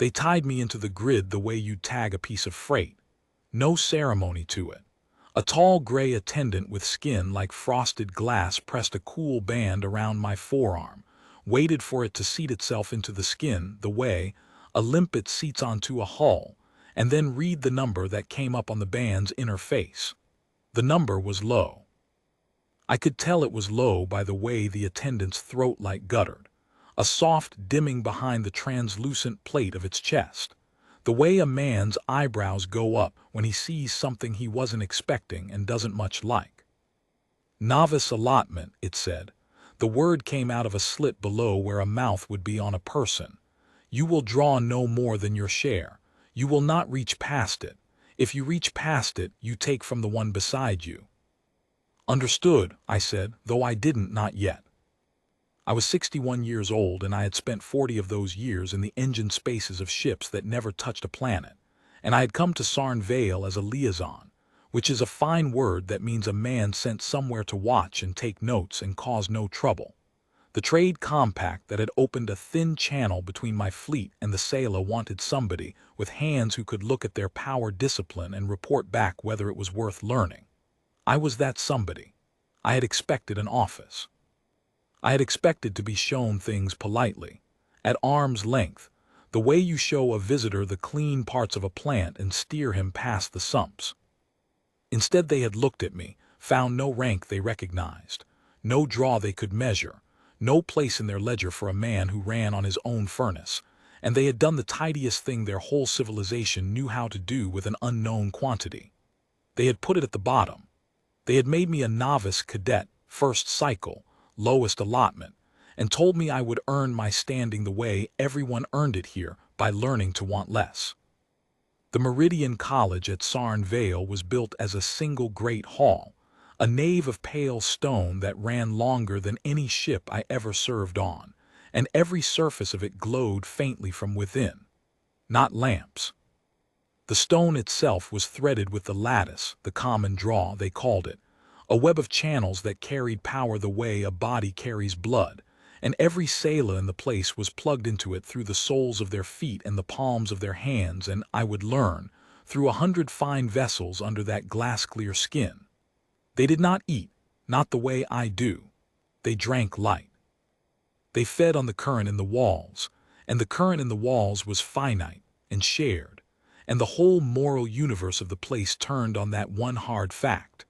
They tied me into the grid the way you'd tag a piece of freight. No ceremony to it. A tall gray attendant with skin like frosted glass pressed a cool band around my forearm, waited for it to seat itself into the skin the way a limpet seats onto a hull, and then read the number that came up on the band's inner face. The number was low. I could tell it was low by the way the attendant's throat light guttered, a soft dimming behind the translucent plate of its chest, the way a man's eyebrows go up when he sees something he wasn't expecting and doesn't much like. Novice allotment, it said. The word came out of a slit below where a mouth would be on a person. You will draw no more than your share. You will not reach past it. If you reach past it, you take from the one beside you. Understood, I said, though I didn't not yet. I was 61 years old, and I had spent 40 of those years in the engine spaces of ships that never touched a planet, and I had come to Sarn Vale as a liaison, which is a fine word that means a man sent somewhere to watch and take notes and cause no trouble. The trade compact that had opened a thin channel between my fleet and the sailor wanted somebody with hands who could look at their power discipline and report back whether it was worth learning. I was that somebody. I had expected an office. I had expected to be shown things politely, at arm's length, the way you show a visitor the clean parts of a plant and steer him past the sumps. Instead, they had looked at me, found no rank they recognized, no draw they could measure, no place in their ledger for a man who ran on his own furnace, and they had done the tidiest thing their whole civilization knew how to do with an unknown quantity. They had put it at the bottom. They had made me a novice cadet, first cycle, lowest allotment, and told me I would earn my standing the way everyone earned it here, by learning to want less. The Meridian College at Sarn Vale was built as a single great hall, a nave of pale stone that ran longer than any ship I ever served on, and every surface of it glowed faintly from within. Not lamps. The stone itself was threaded with the lattice, the common draw, they called it, a web of channels that carried power the way a body carries blood, and every sailor in the place was plugged into it through the soles of their feet and the palms of their hands, and I would learn, through 100 fine vessels under that glass-clear skin. They did not eat, not the way I do. They drank light. They fed on the current in the walls, and the current in the walls was finite and shared, and the whole moral universe of the place turned on that one hard fact.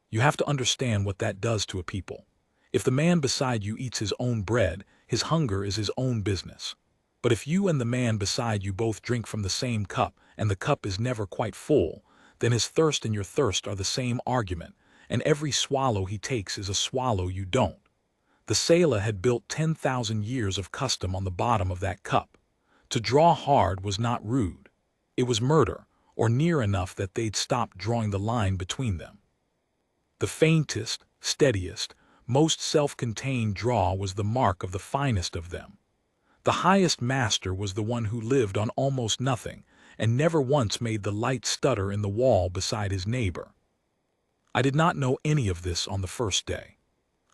You have to understand what that does to a people. If the man beside you eats his own bread, his hunger is his own business. But if you and the man beside you both drink from the same cup, and the cup is never quite full, then his thirst and your thirst are the same argument, and every swallow he takes is a swallow you don't. The sailor had built 10,000 years of custom on the bottom of that cup. To draw hard was not rude. It was murder, or near enough that they'd stopped drawing the line between them. The faintest, steadiest, most self-contained draw was the mark of the finest of them. The highest master was the one who lived on almost nothing and never once made the light stutter in the wall beside his neighbor. I did not know any of this on the first day.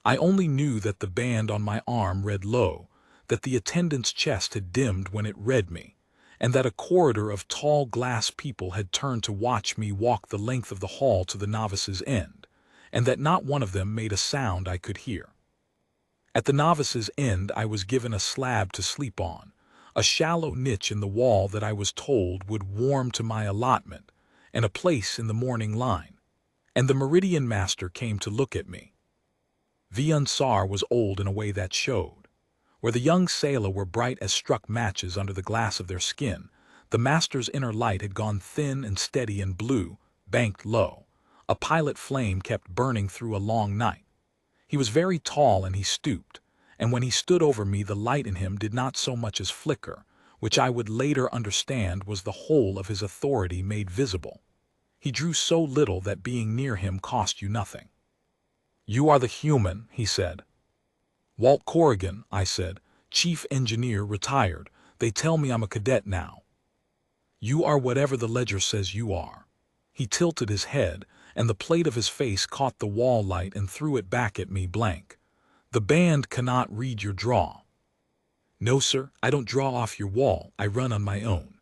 I only knew that the band on my arm read low, that the attendant's chest had dimmed when it read me, and that a corridor of tall glass people had turned to watch me walk the length of the hall to the novice's end, and that not one of them made a sound I could hear. At the novice's end I was given a slab to sleep on, a shallow niche in the wall that I was told would warm to my allotment, and a place in the morning line. And the Meridian Master came to look at me. Viunsar was old in a way that showed. Where the young sailor were bright as struck matches under the glass of their skin, the Master's inner light had gone thin and steady and blue, banked low. A pilot flame kept burning through a long night. He was very tall and he stooped, and when he stood over me the light in him did not so much as flicker, which I would later understand was the whole of his authority made visible. He drew so little that being near him cost you nothing. "You are the human," he said. "Walt Corrigan," I said, "chief engineer, retired. They tell me I'm a cadet now." "You are whatever the ledger says you are." He tilted his head, and the plate of his face caught the wall light and threw it back at me blank. "The band cannot read your draw." No, sir, I don't draw off your wall, I run on my own.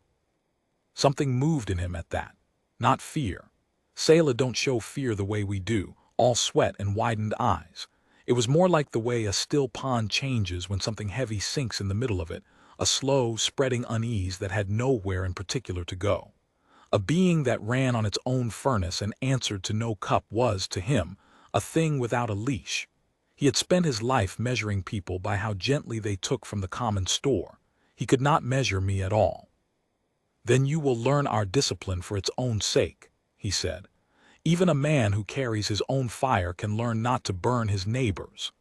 Something moved in him at that. Not fear. Sailor don't show fear the way we do, all sweat and widened eyes. It was more like the way a still pond changes when something heavy sinks in the middle of it, a slow, spreading unease that had nowhere in particular to go. A being that ran on its own furnace and answered to no cup was, to him, a thing without a leash. He had spent his life measuring people by how gently they took from the common store. He could not measure me at all. Then you will learn our discipline for its own sake, he said. Even a man who carries his own fire can learn not to burn his neighbor's.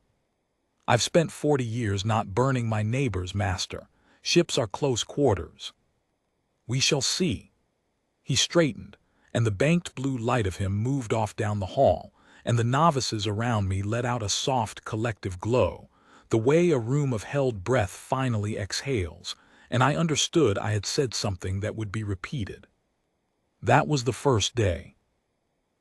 I've spent 40 years not burning my neighbor's, master. Ships are close quarters. We shall see. He straightened, and the banked blue light of him moved off down the hall, and the novices around me let out a soft collective glow, the way a room of held breath finally exhales, and I understood I had said something that would be repeated. That was the first day.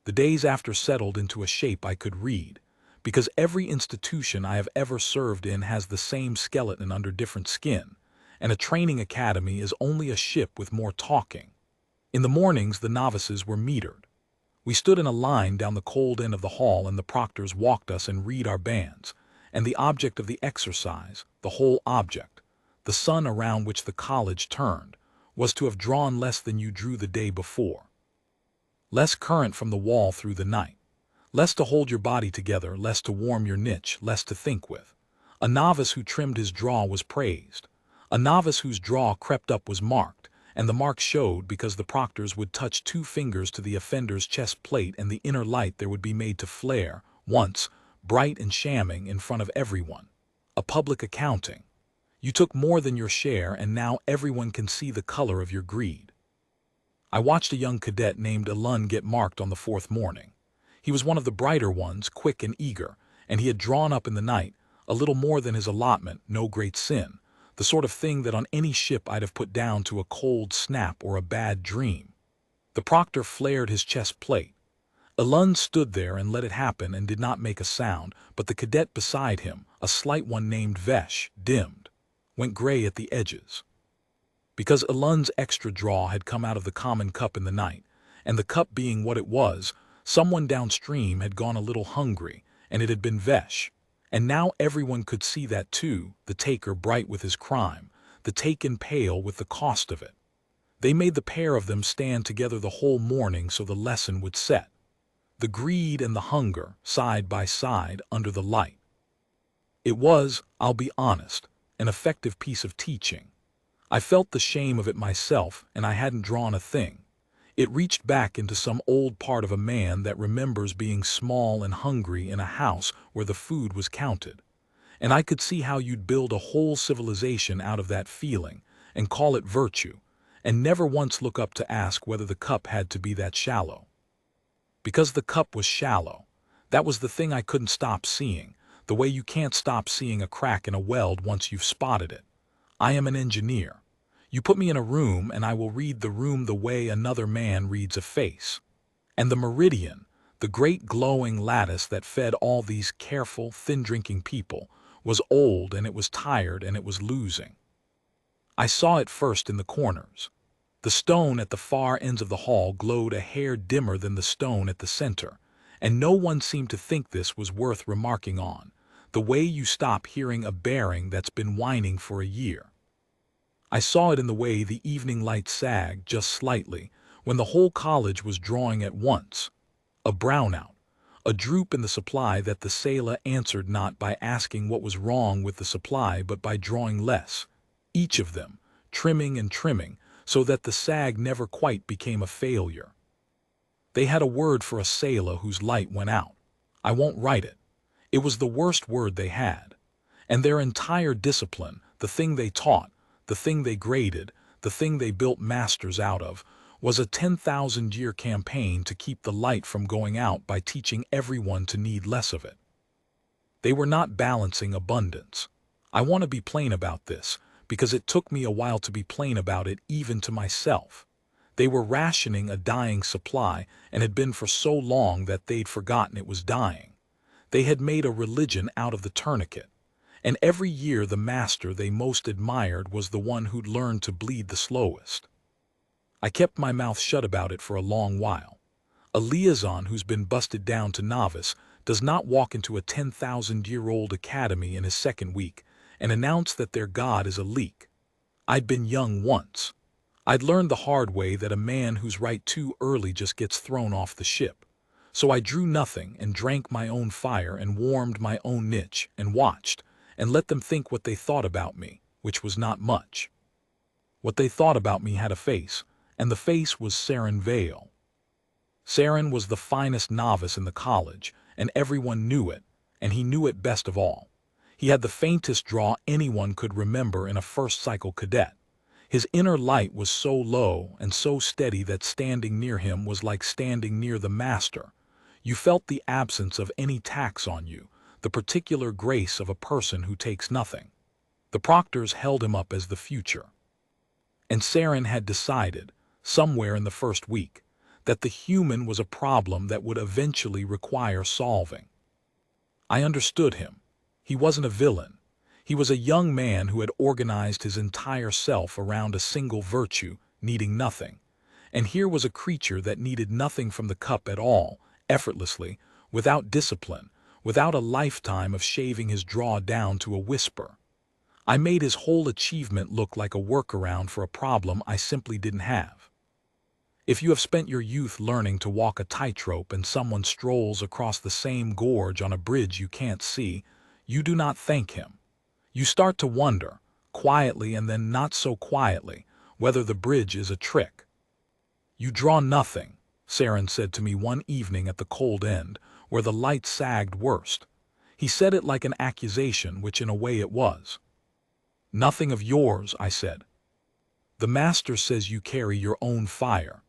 The days after settled into a shape I could read, because every institution I have ever served in has the same skeleton under different skin, and a training academy is only a ship with more talking. In the mornings the novices were metered. We stood in a line down the cold end of the hall and the proctors walked us and read our bands, and the object of the exercise, the whole object, the sun around which the college turned, was to have drawn less than you drew the day before. Less current from the wall through the night. Less to hold your body together, less to warm your niche, less to think with. A novice who trimmed his draw was praised. A novice whose draw crept up was marked, and the mark showed because the proctors would touch 2 fingers to the offender's chest plate and the inner light there would be made to flare, once, bright and shamming in front of everyone. A public accounting. You took more than your share and now everyone can see the color of your greed. I watched a young cadet named Alun get marked on the 4th morning. He was one of the brighter ones, quick and eager, and he had drawn up in the night, a little more than his allotment, no great sin, the sort of thing that on any ship I'd have put down to a cold snap or a bad dream. The proctor flared his chest plate. Alun stood there and let it happen and did not make a sound, but the cadet beside him, a slight one named Vesh, dimmed, went gray at the edges. Because Alun's extra draw had come out of the common cup in the night, and the cup being what it was, someone downstream had gone a little hungry, and it had been Vesh. And now everyone could see that too, the taker bright with his crime, the taken pale with the cost of it. They made the pair of them stand together the whole morning so the lesson would set. The greed and the hunger, side by side, under the light. It was, I'll be honest, an effective piece of teaching. I felt the shame of it myself, and I hadn't drawn a thing. It reached back into some old part of a man that remembers being small and hungry in a house where the food was counted. And I could see how you'd build a whole civilization out of that feeling, and call it virtue, and never once look up to ask whether the cup had to be that shallow. Because the cup was shallow. That was the thing I couldn't stop seeing, the way you can't stop seeing a crack in a weld once you've spotted it. I am an engineer. You put me in a room and I will read the room the way another man reads a face. And the meridian, the great glowing lattice that fed all these careful, thin-drinking people, was old and it was tired and it was losing. I saw it first in the corners. The stone at the far ends of the hall glowed a hair dimmer than the stone at the center, and no one seemed to think this was worth remarking on, the way you stop hearing a bearing that's been whining for a year. I saw it in the way the evening light sagged just slightly when the whole college was drawing at once. A brownout, a droop in the supply that the sailor answered not by asking what was wrong with the supply but by drawing less, each of them, trimming and trimming, so that the sag never quite became a failure. They had a word for a sailor whose light went out. I won't write it. It was the worst word they had. And their entire discipline, the thing they taught, the thing they graded, the thing they built masters out of, was a 10,000-year campaign to keep the light from going out by teaching everyone to need less of it. They were not balancing abundance. I want to be plain about this, because it took me a while to be plain about it even to myself. They were rationing a dying supply and had been for so long that they'd forgotten it was dying. They had made a religion out of the tourniquet. and every year the master they most admired was the one who'd learned to bleed the slowest. I kept my mouth shut about it for a long while. A liaison who's been busted down to novice does not walk into a 10,000-year-old academy in his second week and announce that their god is a leak. I'd been young once. I'd learned the hard way that a man who's right too early just gets thrown off the ship. So I drew nothing and drank my own fire and warmed my own niche and watched and let them think what they thought about me, which was not much. What they thought about me had a face, and the face was Saren Vale. Saren was the finest novice in the college, and everyone knew it, and he knew it best of all. He had the faintest draw anyone could remember in a first-cycle cadet. His inner light was so low and so steady that standing near him was like standing near the master. You felt the absence of any tax on you, the particular grace of a person who takes nothing. The proctors held him up as the future. And Saren had decided, somewhere in the first week, that the human was a problem that would eventually require solving. I understood him. He wasn't a villain. He was a young man who had organized his entire self around a single virtue, needing nothing. And here was a creature that needed nothing from the cup at all, effortlessly, without discipline, without a lifetime of shaving his draw down to a whisper. I made his whole achievement look like a workaround for a problem I simply didn't have. If you have spent your youth learning to walk a tightrope and someone strolls across the same gorge on a bridge you can't see, you do not thank him. You start to wonder, quietly and then not so quietly, whether the bridge is a trick. "You draw nothing," Saren said to me one evening at the cold end, where the light sagged worst. He said it like an accusation, which in a way it was. "Nothing of yours," I said. "The master says you carry your own fire."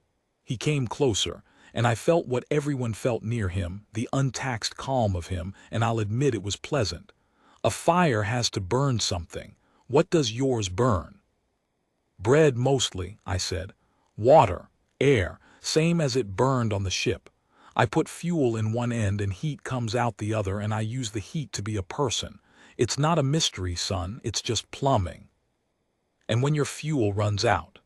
He came closer, and I felt what everyone felt near him, the untaxed calm of him, and I'll admit it was pleasant. A fire has to burn something. What does yours burn? "Bread mostly," I said. "Water, air, same as it burned on the ship. I put fuel in one end and heat comes out the other, and I use the heat to be a person. It's not a mystery, son, it's just plumbing. And when your fuel runs out,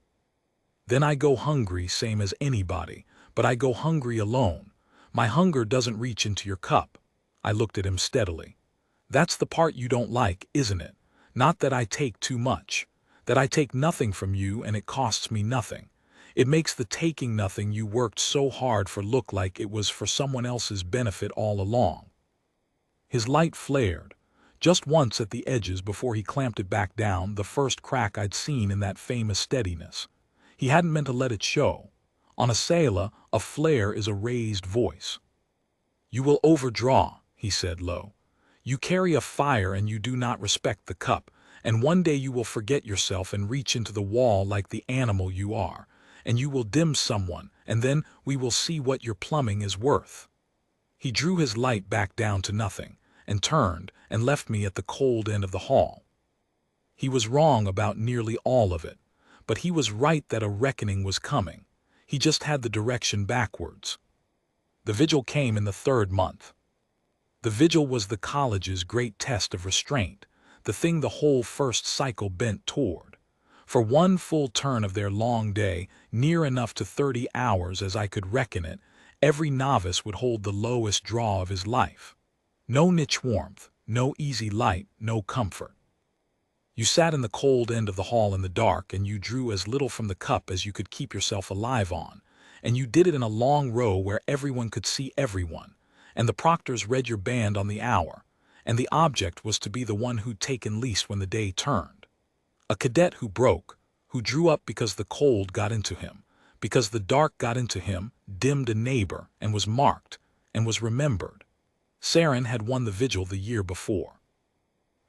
then I go hungry same as anybody, but I go hungry alone. My hunger doesn't reach into your cup." I looked at him steadily. "That's the part you don't like, isn't it? Not that I take too much. That I take nothing from you and it costs me nothing. It makes the taking nothing you worked so hard for look like it was for someone else's benefit all along." His light flared, just once at the edges before he clamped it back down, the first crack I'd seen in that famous steadiness. He hadn't meant to let it show. On a sailor, a flare is a raised voice. "You will overdraw," he said low. "You carry a fire and you do not respect the cup, and one day you will forget yourself and reach into the wall like the animal you are, and you will dim someone, and then we will see what your plumbing is worth." He drew his light back down to nothing, and turned and left me at the cold end of the hall. He was wrong about nearly all of it, but he was right that a reckoning was coming. He just had the direction backwards. The vigil came in the third month. The vigil was the college's great test of restraint, the thing the whole first cycle bent toward. For one full turn of their long day, near enough to 30 hours as I could reckon it, every novice would hold the lowest draw of his life. No niche warmth, no easy light, no comfort. You sat in the cold end of the hall in the dark, and you drew as little from the cup as you could keep yourself alive on, and you did it in a long row where everyone could see everyone, and the proctors read your band on the hour, and the object was to be the one who'd taken least when the day turned. A cadet who broke, who drew up because the cold got into him, because the dark got into him, dimmed a neighbor, and was marked, and was remembered. Saren had won the vigil the year before.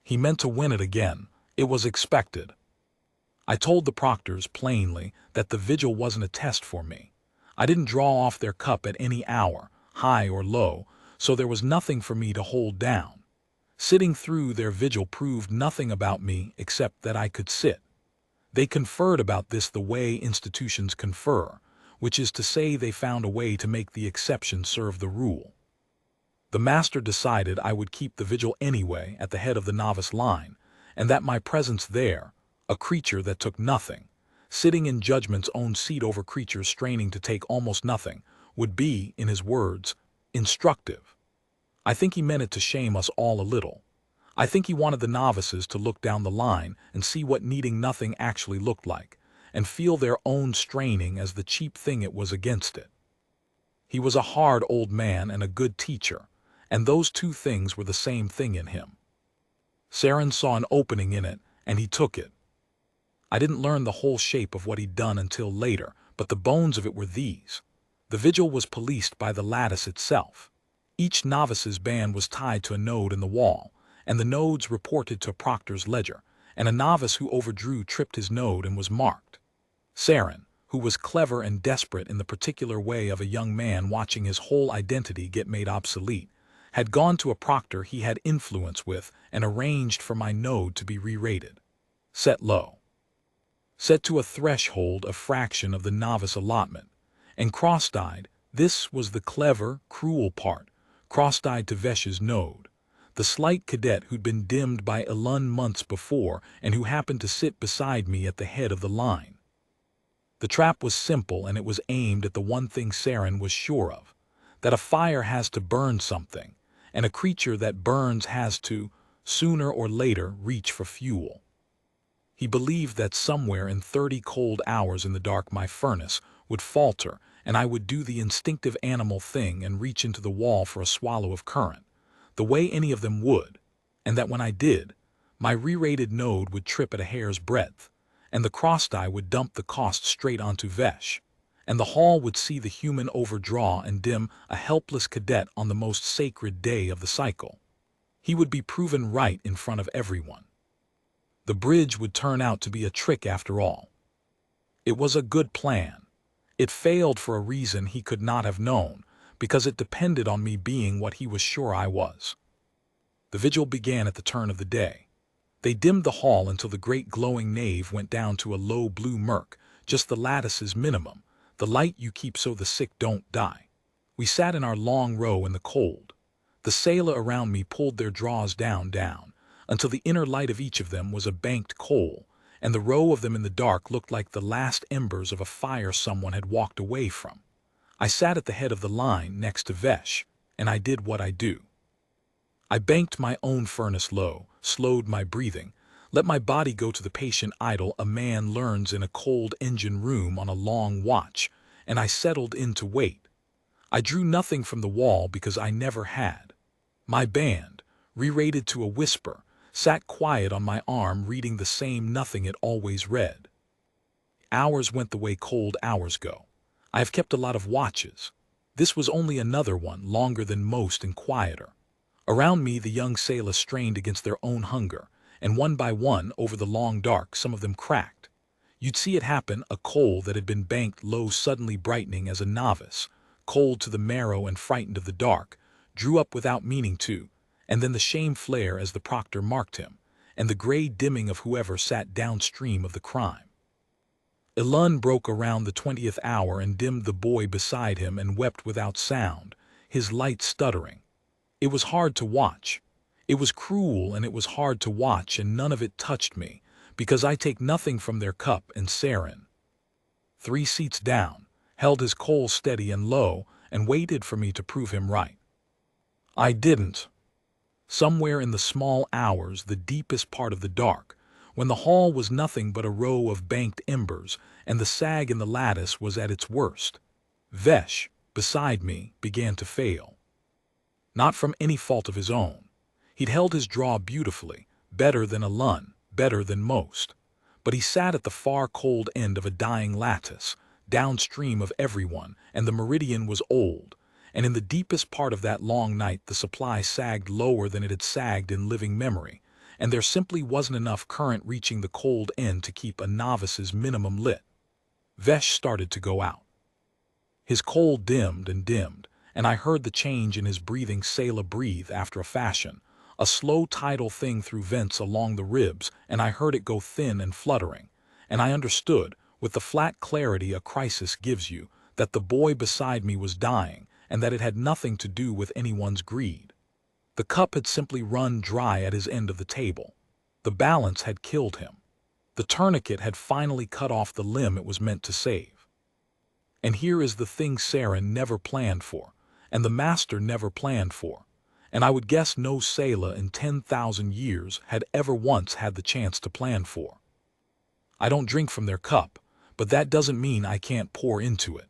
He meant to win it again. It was expected. I told the proctors plainly that the vigil wasn't a test for me. I didn't draw off their cup at any hour, high or low, so there was nothing for me to hold down. Sitting through their vigil proved nothing about me except that I could sit. They conferred about this the way institutions confer, which is to say they found a way to make the exception serve the rule. The master decided I would keep the vigil anyway at the head of the novice line, and that my presence there, a creature that took nothing, sitting in judgment's own seat over creatures straining to take almost nothing, would be, in his words, instructive. I think he meant it to shame us all a little. I think he wanted the novices to look down the line and see what needing nothing actually looked like, and feel their own straining as the cheap thing it was against it. He was a hard old man and a good teacher, and those two things were the same thing in him. Saren saw an opening in it, and he took it. I didn't learn the whole shape of what he'd done until later, but the bones of it were these. The vigil was policed by the lattice itself. Each novice's band was tied to a node in the wall, and the nodes reported to a proctor's ledger, and a novice who overdrew tripped his node and was marked. Saren, who was clever and desperate in the particular way of a young man watching his whole identity get made obsolete, had gone to a proctor he had influence with and arranged for my node to be re-rated. Set low. Set to a threshold a fraction of the novice allotment, and cross-dyed. This was the clever, cruel part, cross-dyed to Vesh's node, the slight cadet who'd been dimmed by Elun months before and who happened to sit beside me at the head of the line. The trap was simple, and it was aimed at the one thing Saren was sure of, that a fire has to burn something, and a creature that burns has to, sooner or later, reach for fuel. He believed that somewhere in 30 cold hours in the dark my furnace would falter, and I would do the instinctive animal thing and reach into the wall for a swallow of current, the way any of them would, and that when I did, my re-rated node would trip at a hair's breadth, and the cross-die would dump the cost straight onto Vesh, and the hall would see the human overdraw and dim a helpless cadet on the most sacred day of the cycle. He would be proven right in front of everyone. The bridge would turn out to be a trick after all. It was a good plan. It failed for a reason he could not have known, because it depended on me being what he was sure I was. The vigil began at the turn of the day. They dimmed the hall until the great glowing nave went down to a low blue murk, just the lattice's minimum, the light you keep so the sick don't die. We sat in our long row in the cold. The sailor around me pulled their draws down, until the inner light of each of them was a banked coal, and the row of them in the dark looked like the last embers of a fire someone had walked away from. I sat at the head of the line next to Vesh, and I did what I do. I banked my own furnace low, slowed my breathing, let my body go to the patient idle a man learns in a cold engine room on a long watch, and I settled in to wait. I drew nothing from the wall because I never had. My band, re-rated to a whisper, sat quiet on my arm reading the same nothing it always read. Hours went the way cold hours go. I have kept a lot of watches. This was only another one, longer than most and quieter. Around me the young sailors strained against their own hunger, and one by one, over the long dark, some of them cracked. You'd see it happen, a coal that had been banked low suddenly brightening as a novice, cold to the marrow and frightened of the dark, drew up without meaning to, and then the shame flare as the proctor marked him, and the gray dimming of whoever sat downstream of the crime. Elun broke around the 20th hour and dimmed the boy beside him and wept without sound, his light stuttering. It was hard to watch. It was cruel, and it was hard to watch, and none of it touched me, because I take nothing from their cup. And Saren, 3 seats down, held his coal steady and low and waited for me to prove him right. I didn't. Somewhere in the small hours, the deepest part of the dark, when the hall was nothing but a row of banked embers and the sag in the lattice was at its worst, Vesh, beside me, began to fail. Not from any fault of his own. He'd held his draw beautifully, better than Elun, better than most. But he sat at the far cold end of a dying lattice, downstream of everyone, and the meridian was old, and in the deepest part of that long night the supply sagged lower than it had sagged in living memory, and there simply wasn't enough current reaching the cold end to keep a novice's minimum lit. Vesh started to go out. His coal dimmed and dimmed, and I heard the change in his breathing. Sailor breathe after a fashion, a slow tidal thing through vents along the ribs, and I heard it go thin and fluttering, and I understood, with the flat clarity a crisis gives you, that the boy beside me was dying, and that it had nothing to do with anyone's greed. The cup had simply run dry at his end of the table. The balance had killed him. The tourniquet had finally cut off the limb it was meant to save. And here is the thing Saren never planned for, and the master never planned for, and I would guess no sailor in 10,000 years had ever once had the chance to plan for. I don't drink from their cup, but that doesn't mean I can't pour into it.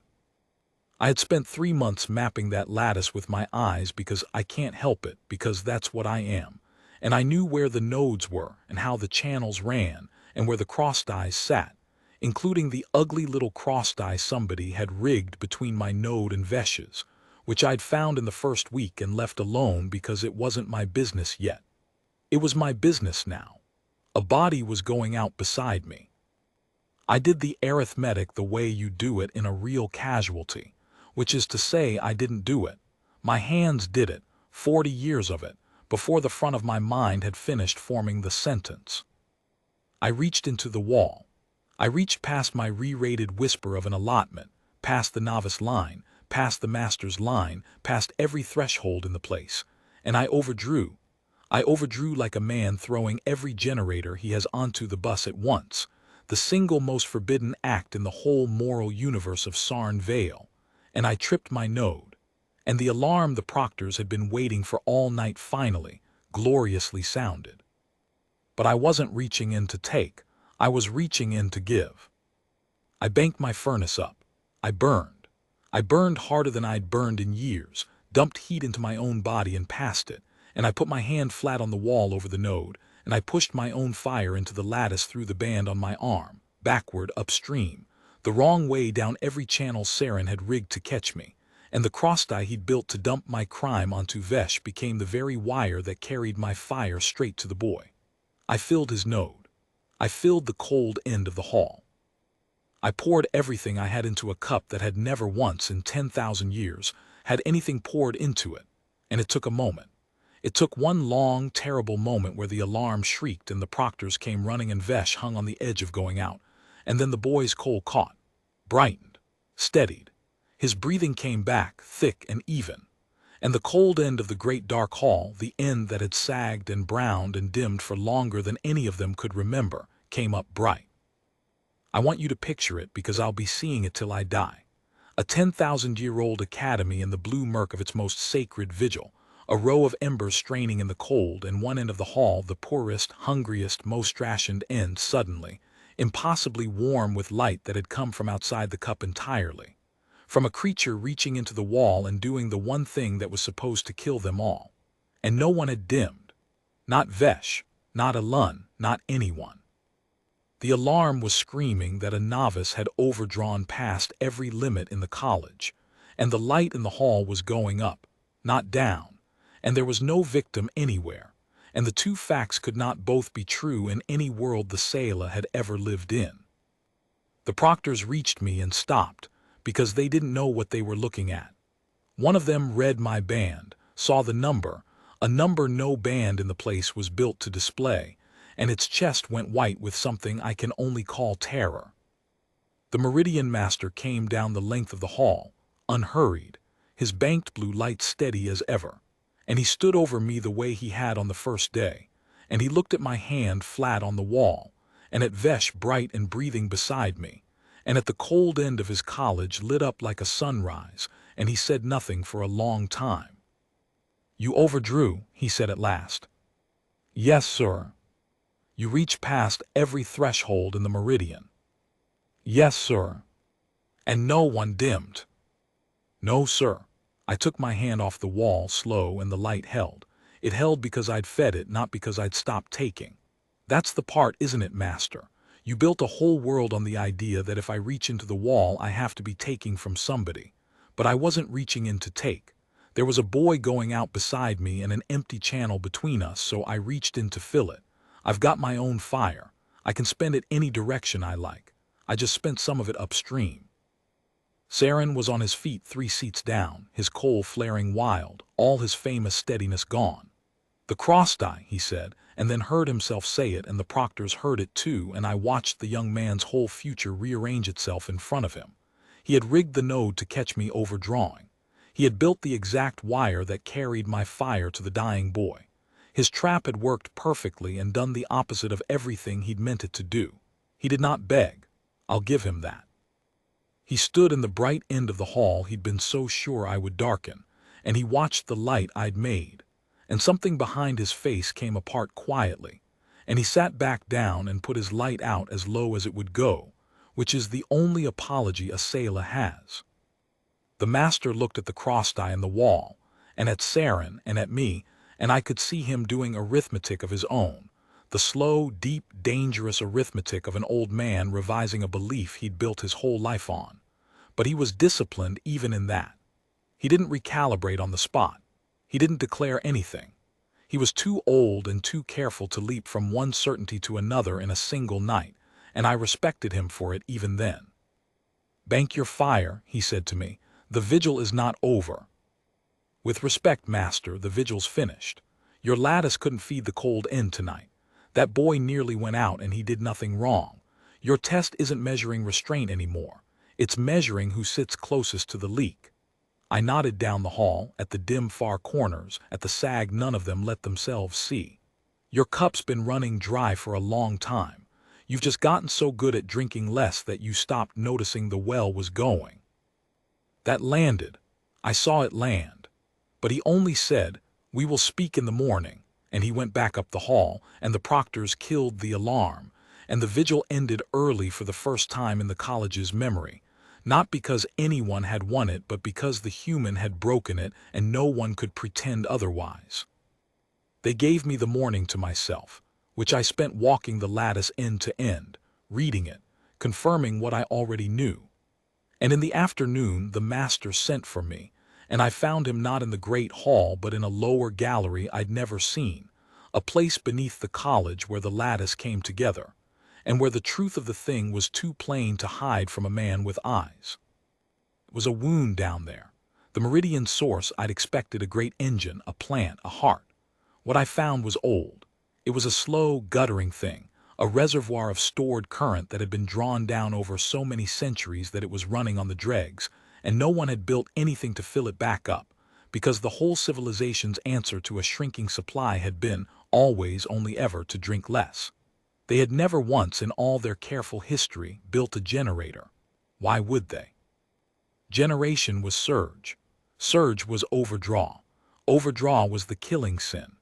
I had spent 3 months mapping that lattice with my eyes because I can't help it, because that's what I am, and I knew where the nodes were and how the channels ran and where the crossed eyes sat, including the ugly little crossed eye somebody had rigged between my node and Vesh's, which I'd found in the first week and left alone because it wasn't my business yet. It was my business now. A body was going out beside me. I did the arithmetic the way you do it in a real casualty, which is to say I didn't do it. My hands did it, 40 years of it, before the front of my mind had finished forming the sentence. I reached into the wall. I reached past my re-rated whisper of an allotment, past the novice line, past the master's line, past every threshold in the place, and I overdrew. I overdrew like a man throwing every generator he has onto the bus at once, the single most forbidden act in the whole moral universe of Sarn Vale, and I tripped my node, and the alarm the proctors had been waiting for all night finally, gloriously sounded. But I wasn't reaching in to take, I was reaching in to give. I banked my furnace up. I burned. I burned harder than I'd burned in years, dumped heat into my own body and passed it, and I put my hand flat on the wall over the node, and I pushed my own fire into the lattice through the band on my arm, backward, upstream, the wrong way down every channel Saren had rigged to catch me, and the crosstie he'd built to dump my crime onto Vesh became the very wire that carried my fire straight to the boy. I filled his node. I filled the cold end of the hall. I poured everything I had into a cup that had never once in 10,000 years had anything poured into it, and it took a moment. It took one long, terrible moment where the alarm shrieked and the proctors came running and Vesh hung on the edge of going out, and then the boy's coal caught, brightened, steadied. His breathing came back, thick and even, and the cold end of the great dark hall, the end that had sagged and browned and dimmed for longer than any of them could remember, came up bright. I want you to picture it because I'll be seeing it till I die. A 10,000-year-old academy in the blue murk of its most sacred vigil, a row of embers straining in the cold, and one end of the hall, the poorest, hungriest, most rationed end, suddenly, impossibly warm with light that had come from outside the cup entirely, from a creature reaching into the wall and doing the one thing that was supposed to kill them all. And no one had dimmed. Not Vesh, not Alun, not anyone. The alarm was screaming that a novice had overdrawn past every limit in the college, and the light in the hall was going up, not down, and there was no victim anywhere, and the two facts could not both be true in any world the sailor had ever lived in. The proctors reached me and stopped, because they didn't know what they were looking at. One of them read my band, saw the number, a number no band in the place was built to display, and its chest went white with something I can only call terror. The Meridian Master came down the length of the hall, unhurried, his banked blue light steady as ever, and he stood over me the way he had on the first day, and he looked at my hand flat on the wall, and at Vesh bright and breathing beside me, and at the cold end of his college lit up like a sunrise, and he said nothing for a long time. "You overdrew," he said at last. "Yes, sir." "You reached past every threshold in the meridian." "Yes, sir." "And no one dimmed." "No, sir." I took my hand off the wall slow and the light held. It held because I'd fed it, not because I'd stopped taking. That's the part, isn't it, Master? You built a whole world on the idea that if I reach into the wall I have to be taking from somebody. But I wasn't reaching in to take. There was a boy going out beside me and an empty channel between us, so I reached in to fill it. I've got my own fire. I can spend it any direction I like. I just spent some of it upstream. Saren was on his feet 3 seats down, his coal flaring wild, all his famous steadiness gone. "The cross-die," he said, and then heard himself say it, and the proctors heard it too, and I watched the young man's whole future rearrange itself in front of him. He had rigged the node to catch me overdrawing. He had built the exact wire that carried my fire to the dying boy. His trap had worked perfectly and done the opposite of everything he'd meant it to do. He did not beg. I'll give him that. He stood in the bright end of the hall he'd been so sure I would darken, and he watched the light I'd made, and something behind his face came apart quietly, and he sat back down and put his light out as low as it would go, which is the only apology a sailor has. The master looked at the cross-tie in the wall, and at Saren and at me, and I could see him doing arithmetic of his own, the slow, deep, dangerous arithmetic of an old man revising a belief he'd built his whole life on. But he was disciplined even in that. He didn't recalibrate on the spot. He didn't declare anything. He was too old and too careful to leap from one certainty to another in a single night, and I respected him for it even then. "Bank your fire," he said to me. "The vigil is not over." "With respect, master, the vigil's finished. Your lattice couldn't feed the cold end tonight. That boy nearly went out and he did nothing wrong. Your test isn't measuring restraint anymore. It's measuring who sits closest to the leak." I nodded down the hall, at the dim far corners, at the sag none of them let themselves see. "Your cup's been running dry for a long time. You've just gotten so good at drinking less that you stopped noticing the well was going." That landed. I saw it land. But he only said, "We will speak in the morning," and he went back up the hall, and the proctors killed the alarm, and the vigil ended early for the first time in the college's memory, not because anyone had won it, but because the human had broken it and no one could pretend otherwise. They gave me the morning to myself, which I spent walking the lattice end to end, reading it, confirming what I already knew. And in the afternoon the master sent for me, and I found him not in the great hall but in a lower gallery I'd never seen, a place beneath the college where the lattice came together, and where the truth of the thing was too plain to hide from a man with eyes. It was a wound down there. The meridian source I'd expected a great engine, a plant, a heart. What I found was old. It was a slow, guttering thing, a reservoir of stored current that had been drawn down over so many centuries that it was running on the dregs, and no one had built anything to fill it back up, because the whole civilization's answer to a shrinking supply had been, always, only ever, to drink less. They had never once in all their careful history built a generator. Why would they? Generation was surge. Surge was overdraw. Overdraw was the killing sin.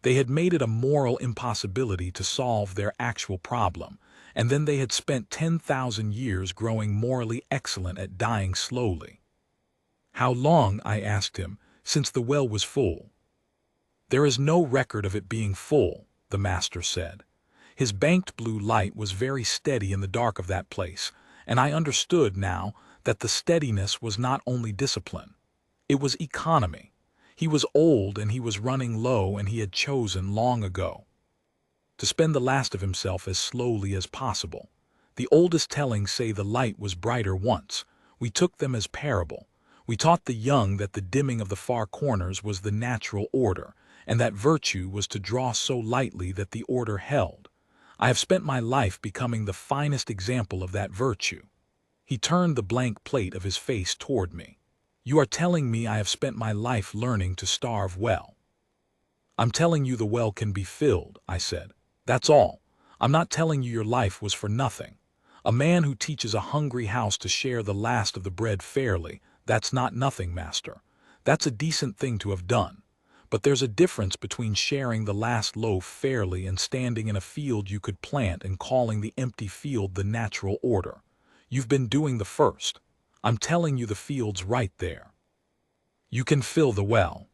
They had made it a moral impossibility to solve their actual problem, and then they had spent 10,000 years growing morally excellent at dying slowly. "How long," I asked him, "since the well was full?" "There is no record of it being full," the master said. His banked blue light was very steady in the dark of that place, and I understood now that the steadiness was not only discipline. It was economy. He was old and he was running low, and he had chosen long ago to spend the last of himself as slowly as possible. The oldest tellings say the light was brighter once. We took them as parable. We taught the young that the dimming of the far corners was the natural order, and that virtue was to draw so lightly that the order held. I have spent my life becoming the finest example of that virtue. He turned the blank plate of his face toward me. "You are telling me I have spent my life learning to starve well." "I'm telling you the well can be filled," I said. "That's all. I'm not telling you your life was for nothing. A man who teaches a hungry house to share the last of the bread fairly, that's not nothing, master. That's a decent thing to have done. But there's a difference between sharing the last loaf fairly and standing in a field you could plant and calling the empty field the natural order. You've been doing the first. I'm telling you the field's right there. You can fill the well.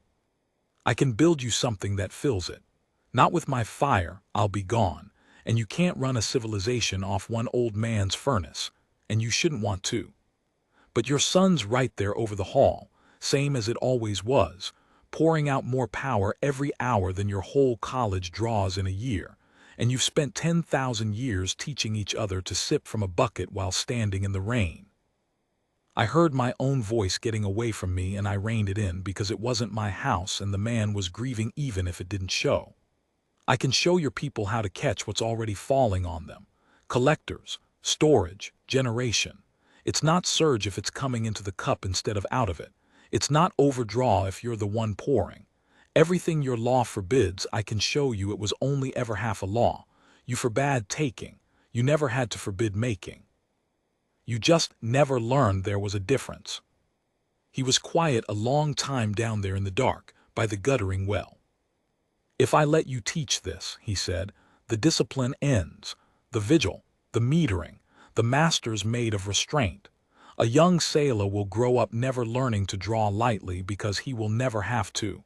I can build you something that fills it. Not with my fire, I'll be gone, and you can't run a civilization off one old man's furnace, and you shouldn't want to. But your sun's right there over the hall, same as it always was, pouring out more power every hour than your whole college draws in a year, and you've spent 10,000 years teaching each other to sip from a bucket while standing in the rain." I heard my own voice getting away from me, and I reined it in because it wasn't my house and the man was grieving even if it didn't show. "I can show your people how to catch what's already falling on them. Collectors, storage, generation. It's not surge if it's coming into the cup instead of out of it. It's not overdraw if you're the one pouring. Everything your law forbids, I can show you it was only ever half a law. You forbade taking. You never had to forbid making. You just never learned there was a difference. He was quiet a long time down there in the dark, by the guttering well. If I let you teach this, he said, the discipline ends. The vigil, the metering, the master's made of restraint. A young sailor will grow up never learning to draw lightly because he will never have to.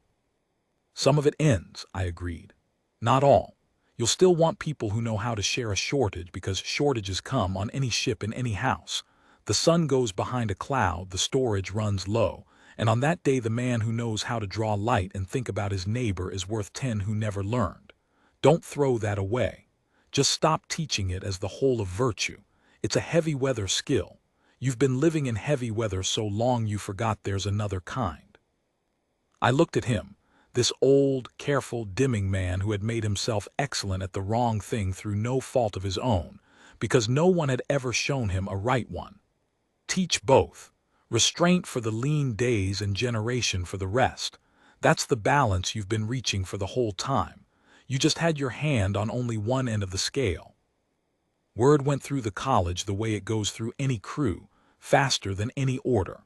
Some of it ends, I agreed. Not all. You'll still want people who know how to share a shortage because shortages come on any ship in any house. The sun goes behind a cloud, the storage runs low, and on that day the man who knows how to draw light and think about his neighbor is worth 10 who never learned. Don't throw that away. Just stop teaching it as the whole of virtue. It's a heavy weather skill. You've been living in heavy weather so long you forgot there's another kind. I looked at him, this old, careful, dimming man who had made himself excellent at the wrong thing through no fault of his own, because no one had ever shown him a right one. Teach both. Restraint for the lean days and generation for the rest. That's the balance you've been reaching for the whole time. You just had your hand on only one end of the scale. Word went through the college the way it goes through any crew, faster than any order.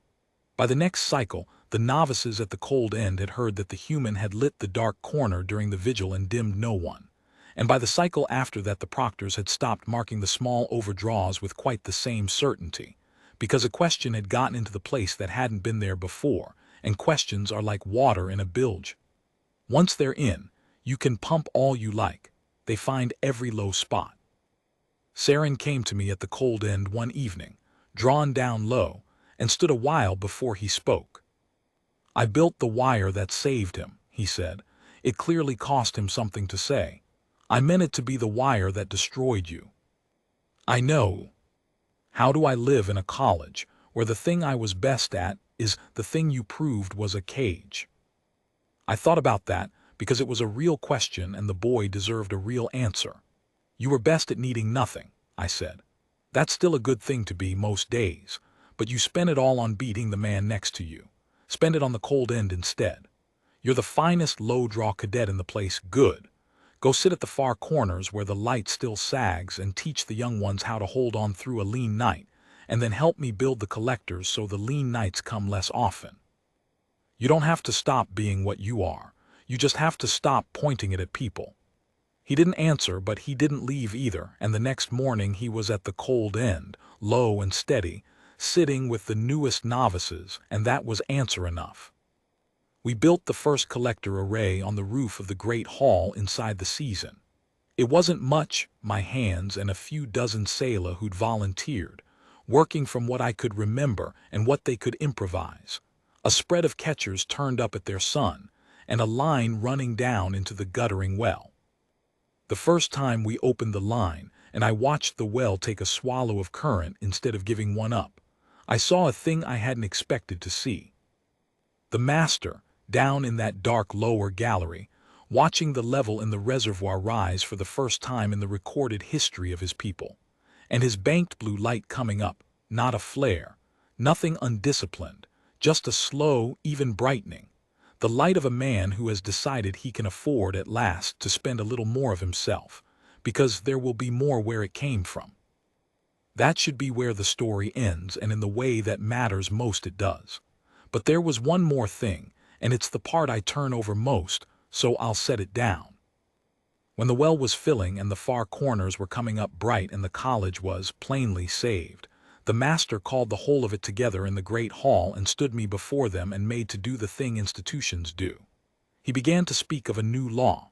By the next cycle, the novices at the cold end had heard that the human had lit the dark corner during the vigil and dimmed no one. And by the cycle after that the proctors had stopped marking the small overdraws with quite the same certainty, because a question had gotten into the place that hadn't been there before, and questions are like water in a bilge. Once they're in, you can pump all you like. They find every low spot. Saren came to me at the cold end one evening, drawn down low, and stood a while before he spoke. I built the wire that saved him, he said. It clearly cost him something to say. I meant it to be the wire that destroyed you. I know. How do I live in a college where the thing I was best at is the thing you proved was a cage? I thought about that because it was a real question and the boy deserved a real answer. You were best at needing nothing, I said. That's still a good thing to be most days, but you spend it all on beating the man next to you. Spend it on the cold end instead. You're the finest low-draw cadet in the place, good. Go sit at the far corners where the light still sags and teach the young ones how to hold on through a lean night, and then help me build the collectors so the lean nights come less often. You don't have to stop being what you are. You just have to stop pointing it at people. He didn't answer, but he didn't leave either, and the next morning he was at the cold end, low and steady, sitting with the newest novices, and that was answer enough. We built the first collector array on the roof of the great hall inside the season. It wasn't much, my hands and a few dozen sailor who'd volunteered, working from what I could remember and what they could improvise. A spread of catchers turned up at their sun, and a line running down into the guttering well. The first time we opened the line, and I watched the well take a swallow of current instead of giving one up, I saw a thing I hadn't expected to see. The master, down in that dark lower gallery, watching the level in the reservoir rise for the first time in the recorded history of his people, and his banked blue light coming up, not a flare, nothing undisciplined, just a slow, even brightening, the light of a man who has decided he can afford at last to spend a little more of himself, because there will be more where it came from. That should be where the story ends, and in the way that matters most it does. But there was one more thing, and it's the part I turn over most, so I'll set it down. When the well was filling and the far corners were coming up bright and the college was, plainly, saved, the master called the whole of it together in the great hall and stood me before them and made to do the thing institutions do. He began to speak of a new law.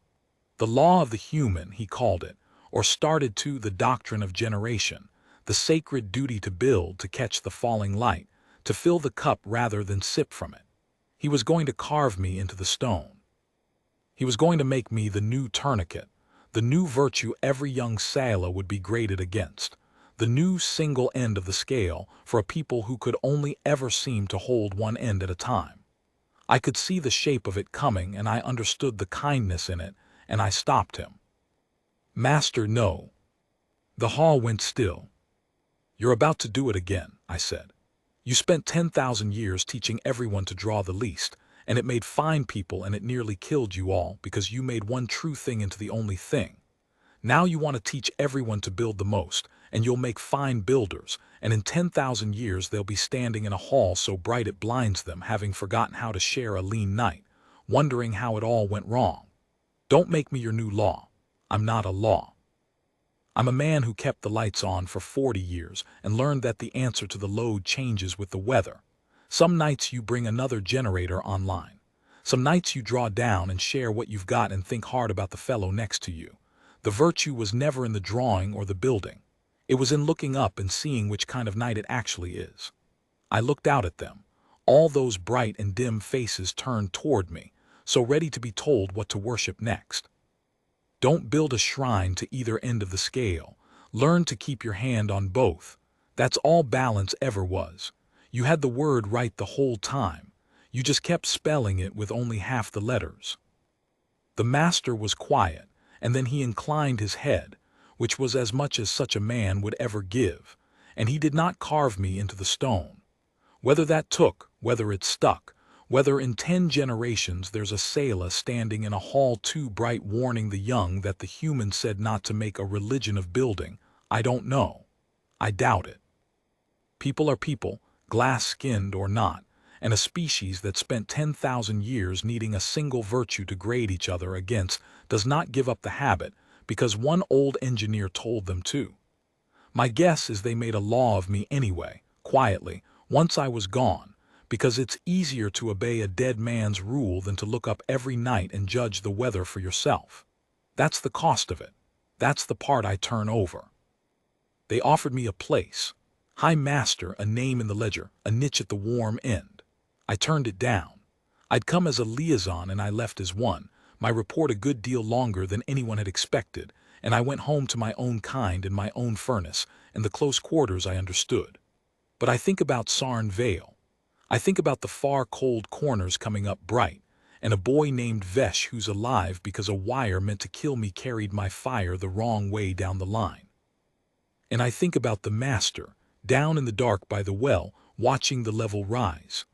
The law of the human, he called it, or started to the doctrine of generation, the sacred duty to build, to catch the falling light, to fill the cup rather than sip from it. He was going to carve me into the stone. He was going to make me the new tourniquet, the new virtue every young sailor would be graded against, the new single end of the scale for a people who could only ever seem to hold one end at a time. I could see the shape of it coming, and I understood the kindness in it, and I stopped him. Master, no. The hall went still. You're about to do it again, I said. You spent 10,000 years teaching everyone to draw the least, and it made fine people and it nearly killed you all because you made one true thing into the only thing. Now you want to teach everyone to build the most, and you'll make fine builders, and in 10,000 years they'll be standing in a hall so bright it blinds them, having forgotten how to share a lean night, wondering how it all went wrong. Don't make me your new law. I'm not a law. I'm a man who kept the lights on for 40 years and learned that the answer to the load changes with the weather. Some nights you bring another generator online. Some nights you draw down and share what you've got and think hard about the fellow next to you. The virtue was never in the drawing or the building. It was in looking up and seeing which kind of night it actually is. I looked out at them, all those bright and dim faces turned toward me, so ready to be told what to worship next. Don't build a shrine to either end of the scale. Learn to keep your hand on both. That's all balance ever was. You had the word right the whole time. You just kept spelling it with only half the letters. The master was quiet, and then he inclined his head, which was as much as such a man would ever give, and he did not carve me into the stone. Whether that took, whether it stuck, whether in 10 generations there's a sailor standing in a hall too bright warning the young that the human said not to make a religion of building, I don't know. I doubt it. People are people, glass-skinned or not, and a species that spent 10,000 years needing a single virtue to grade each other against does not give up the habit because one old engineer told them to. My guess is they made a law of me anyway, quietly, once I was gone, because it's easier to obey a dead man's rule than to look up every night and judge the weather for yourself. That's the cost of it. That's the part I turn over. They offered me a place. High Master, a name in the ledger, a niche at the warm end. I turned it down. I'd come as a liaison and I left as one, my report a good deal longer than anyone had expected, and I went home to my own kind and my own furnace, and the close quarters I understood. But I think about Sarn Vale. I think about the far cold corners coming up bright, and a boy named Vesh who's alive because a wire meant to kill me carried my fire the wrong way down the line. And I think about the master, down in the dark by the well, watching the level rise,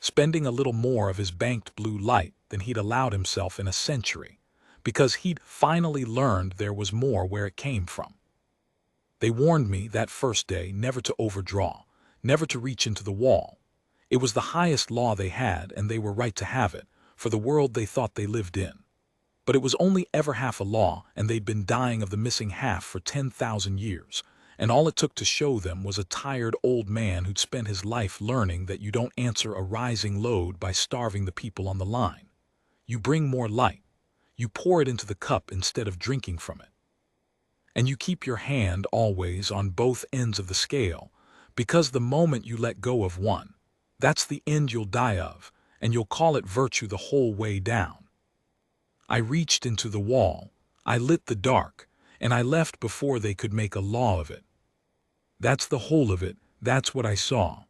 spending a little more of his banked blue light than he'd allowed himself in a century, because he'd finally learned there was more where it came from. They warned me that first day never to overdraw, never to reach into the wall. It was the highest law they had, and they were right to have it, for the world they thought they lived in. But it was only ever half a law, and they'd been dying of the missing half for 10,000 years, and all it took to show them was a tired old man who'd spent his life learning that you don't answer a rising load by starving the people on the line. You bring more light. You pour it into the cup instead of drinking from it. And you keep your hand always on both ends of the scale, because the moment you let go of one, that's the end you'll die of, and you'll call it virtue the whole way down. I reached into the wall, I lit the dark, and I left before they could make a law of it. That's the whole of it, that's what I saw.